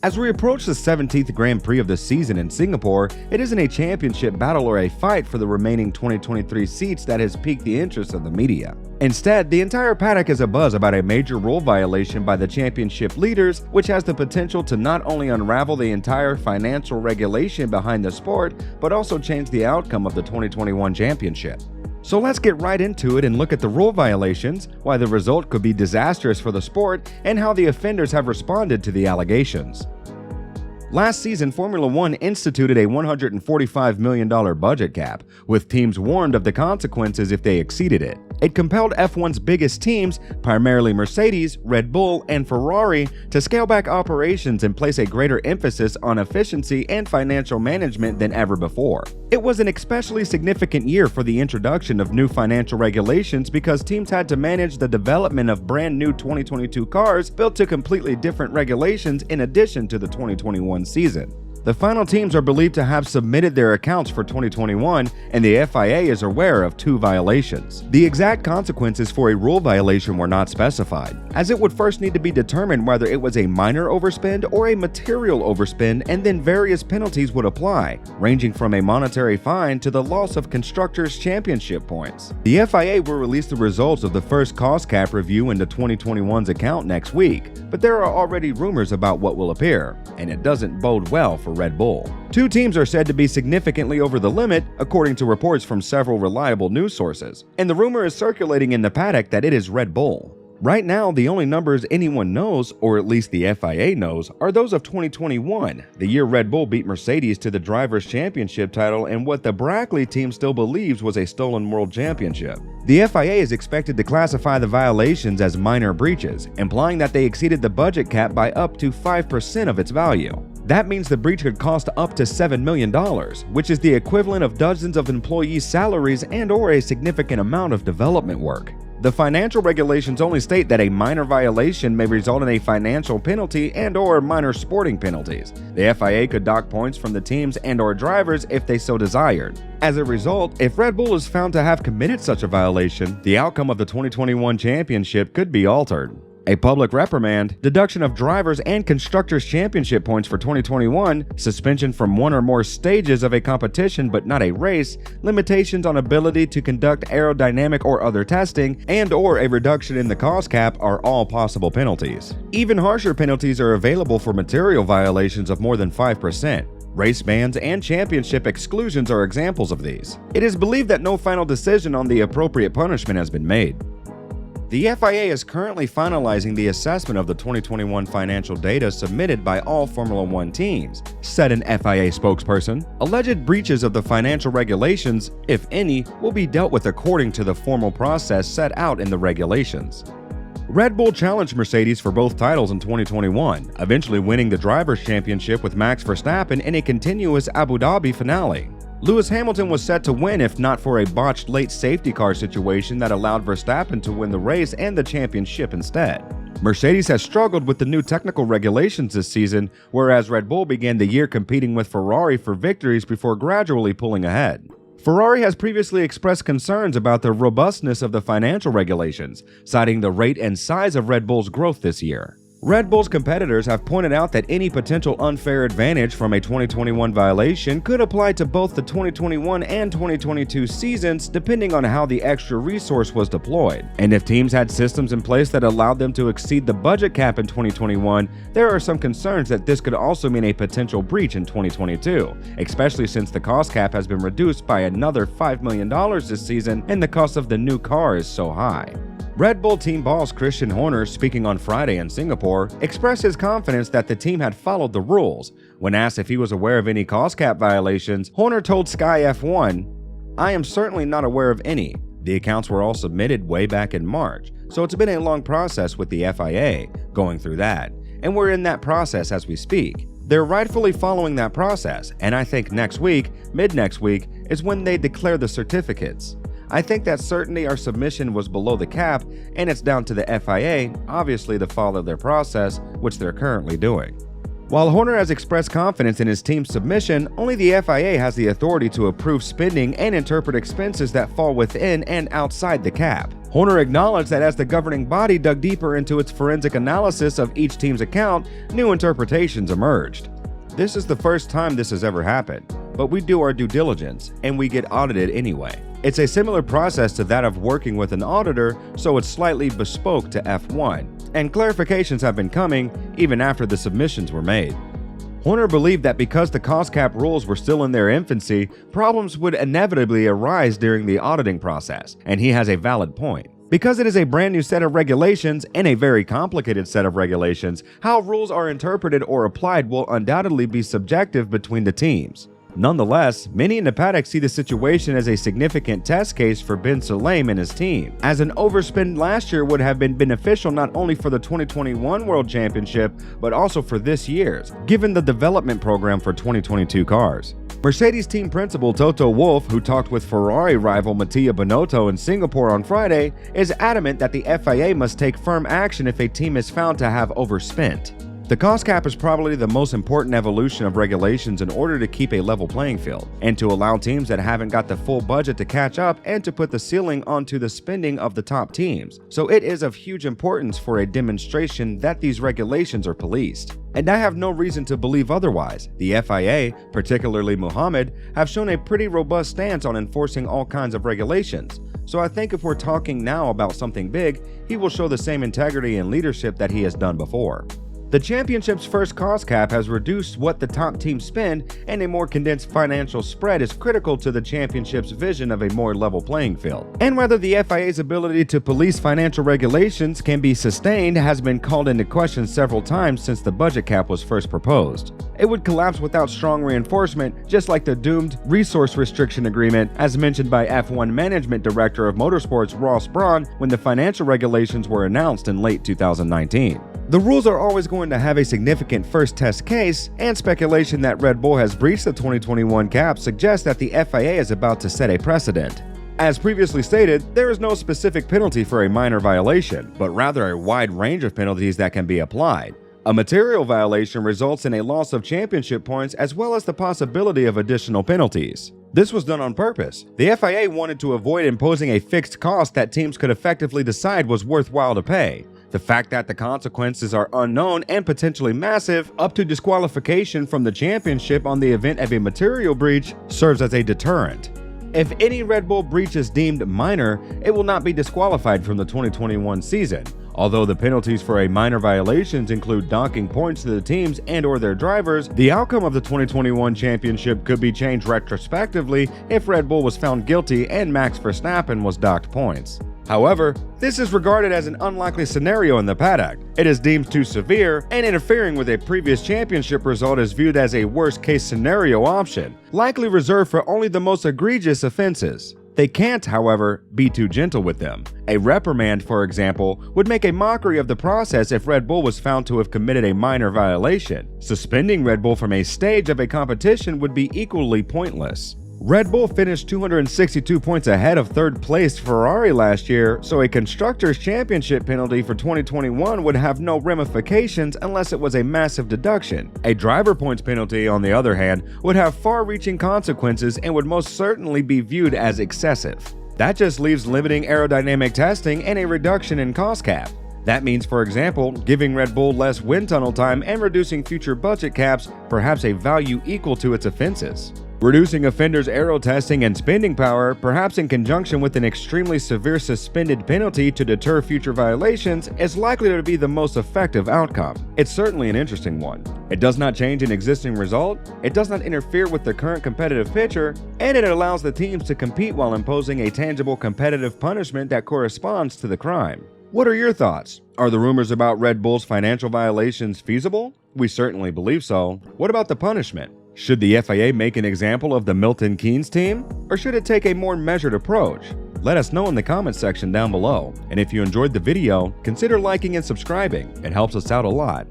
As we approach the 17th Grand Prix of the season in Singapore, it isn't a championship battle or a fight for the remaining 2023 seats that has piqued the interest of the media. Instead, the entire paddock is abuzz about a major rule violation by the championship leaders, which has the potential to not only unravel the entire financial regulation behind the sport, but also change the outcome of the 2021 championship. So let's get right into it and look at the rule violations, why the result could be disastrous for the sport, and how the offenders have responded to the allegations. Last season, Formula One instituted a $145 million budget cap, with teams warned of the consequences if they exceeded it. It compelled F1's biggest teams, primarily Mercedes, Red Bull, and Ferrari, to scale back operations and place a greater emphasis on efficiency and financial management than ever before. It was an especially significant year for the introduction of new financial regulations because teams had to manage the development of brand new 2022 cars built to completely different regulations in addition to the 2021 season. The final teams are believed to have submitted their accounts for 2021, and the FIA is aware of 2 violations. The exact consequences for a rule violation were not specified, as it would first need to be determined whether it was a minor overspend or a material overspend, and then various penalties would apply, ranging from a monetary fine to the loss of Constructors' Championship points. The FIA will release the results of the first cost cap review into 2021's account next week, but there are already rumors about what will appear, and it doesn't bode well for Red Bull. 2 teams are said to be significantly over the limit, according to reports from several reliable news sources, and the rumor is circulating in the paddock that it is Red Bull. Right now, the only numbers anyone knows, or at least the FIA knows, are those of 2021, the year Red Bull beat Mercedes to the Drivers' Championship title and what the Brackley team still believes was a stolen world championship. The FIA is expected to classify the violations as minor breaches, implying that they exceeded the budget cap by up to 5% of its value. That means the breach could cost up to $7 million, which is the equivalent of dozens of employees' salaries and/or a significant amount of development work. The financial regulations only state that a minor violation may result in a financial penalty and/or minor sporting penalties. The FIA could dock points from the teams and/or drivers if they so desired. As a result, if Red Bull is found to have committed such a violation, the outcome of the 2021 championship could be altered. A public reprimand, deduction of drivers and constructors' championship points for 2021, suspension from 1 or more stages of a competition but not a race, limitations on ability to conduct aerodynamic or other testing, and/or a reduction in the cost cap are all possible penalties. Even harsher penalties are available for material violations of more than 5%. Race bans and championship exclusions are examples of these. It is believed that no final decision on the appropriate punishment has been made. The FIA is currently finalizing the assessment of the 2021 financial data submitted by all Formula One teams, said an FIA spokesperson. Alleged breaches of the financial regulations, if any, will be dealt with according to the formal process set out in the regulations. Red Bull challenged Mercedes for both titles in 2021, eventually winning the Drivers' Championship with Max Verstappen in a continuous Abu Dhabi finale. Lewis Hamilton was set to win if not for a botched late safety car situation that allowed Verstappen to win the race and the championship instead. Mercedes has struggled with the new technical regulations this season, whereas Red Bull began the year competing with Ferrari for victories before gradually pulling ahead. Ferrari has previously expressed concerns about the robustness of the financial regulations, citing the rate and size of Red Bull's growth this year. Red Bull's competitors have pointed out that any potential unfair advantage from a 2021 violation could apply to both the 2021 and 2022 seasons depending on how the extra resource was deployed. And if teams had systems in place that allowed them to exceed the budget cap in 2021, there are some concerns that this could also mean a potential breach in 2022, especially since the cost cap has been reduced by another $5 million this season and the cost of the new car is so high. Red Bull team boss Christian Horner, speaking on Friday in Singapore, expressed his confidence that the team had followed the rules. When asked if he was aware of any cost cap violations, Horner told Sky F1, "I am certainly not aware of any. The accounts were all submitted way back in March, so it's been a long process with the FIA going through that, and we're in that process as we speak. They're rightfully following that process, and I think next week, mid-next week, is when they declare the certificates. I think that certainly our submission was below the cap, and it's down to the FIA, obviously, to follow their process, which they're currently doing." While Horner has expressed confidence in his team's submission, only the FIA has the authority to approve spending and interpret expenses that fall within and outside the cap. Horner acknowledged that as the governing body dug deeper into its forensic analysis of each team's account, new interpretations emerged. This is the first time this has ever happened, but we do our due diligence, and we get audited anyway. It's a similar process to that of working with an auditor, so it's slightly bespoke to F1, and clarifications have been coming even after the submissions were made. Horner believed that because the cost cap rules were still in their infancy, problems would inevitably arise during the auditing process, and he has a valid point. Because it is a brand new set of regulations and a very complicated set of regulations, how rules are interpreted or applied will undoubtedly be subjective between the teams. Nonetheless, many in the paddock see the situation as a significant test case for Ben Sulayem and his team, as an overspend last year would have been beneficial not only for the 2021 World Championship, but also for this year's, given the development program for 2022 cars. Mercedes team principal Toto Wolff, who talked with Ferrari rival Mattia Binotto in Singapore on Friday, is adamant that the FIA must take firm action if a team is found to have overspent. The cost cap is probably the most important evolution of regulations in order to keep a level playing field, and to allow teams that haven't got the full budget to catch up and to put the ceiling onto the spending of the top teams. So it is of huge importance for a demonstration that these regulations are policed. And I have no reason to believe otherwise. The FIA, particularly Mohammed, have shown a pretty robust stance on enforcing all kinds of regulations. So I think if we're talking now about something big, he will show the same integrity and leadership that he has done before. The championship's first cost cap has reduced what the top teams spend, and a more condensed financial spread is critical to the championship's vision of a more level playing field. And whether the FIA's ability to police financial regulations can be sustained has been called into question several times since the budget cap was first proposed. It would collapse without strong reinforcement, just like the doomed resource restriction agreement, as mentioned by F1 Management Director of Motorsports Ross Brawn when the financial regulations were announced in late 2019. The rules are always going to have a significant first test case, and speculation that Red Bull has breached the 2021 cap suggests that the FIA is about to set a precedent. As previously stated, there is no specific penalty for a minor violation, but rather a wide range of penalties that can be applied. A material violation results in a loss of championship points as well as the possibility of additional penalties. This was done on purpose. The FIA wanted to avoid imposing a fixed cost that teams could effectively decide was worthwhile to pay. The fact that the consequences are unknown and potentially massive, up to disqualification from the championship on the event of a material breach, serves as a deterrent. If any Red Bull breach is deemed minor, it will not be disqualified from the 2021 season. Although the penalties for a minor violations include docking points to the teams and/or their drivers, the outcome of the 2021 championship could be changed retrospectively if Red Bull was found guilty and Max Verstappen was docked points. However, this is regarded as an unlikely scenario in the paddock. It is deemed too severe, and interfering with a previous championship result is viewed as a worst-case scenario option, likely reserved for only the most egregious offenses. They can't, however, be too gentle with them. A reprimand, for example, would make a mockery of the process if Red Bull was found to have committed a minor violation. Suspending Red Bull from a stage of a competition would be equally pointless. Red Bull finished 262 points ahead of third-placed Ferrari last year, so a Constructors' Championship penalty for 2021 would have no ramifications unless it was a massive deduction. A driver points penalty, on the other hand, would have far-reaching consequences and would most certainly be viewed as excessive. That just leaves limiting aerodynamic testing and a reduction in cost cap. That means, for example, giving Red Bull less wind tunnel time and reducing future budget caps, perhaps a value equal to its offenses. Reducing offenders' aero testing and spending power, perhaps in conjunction with an extremely severe suspended penalty to deter future violations, is likely to be the most effective outcome. It's certainly an interesting one. It does not change an existing result, it does not interfere with the current competitive picture, and it allows the teams to compete while imposing a tangible competitive punishment that corresponds to the crime. What are your thoughts? Are the rumors about Red Bull's financial violations feasible? We certainly believe so. What about the punishment? Should the FIA make an example of the Milton Keynes team? Or should it take a more measured approach? Let us know in the comments section down below. And if you enjoyed the video, consider liking and subscribing. It helps us out a lot.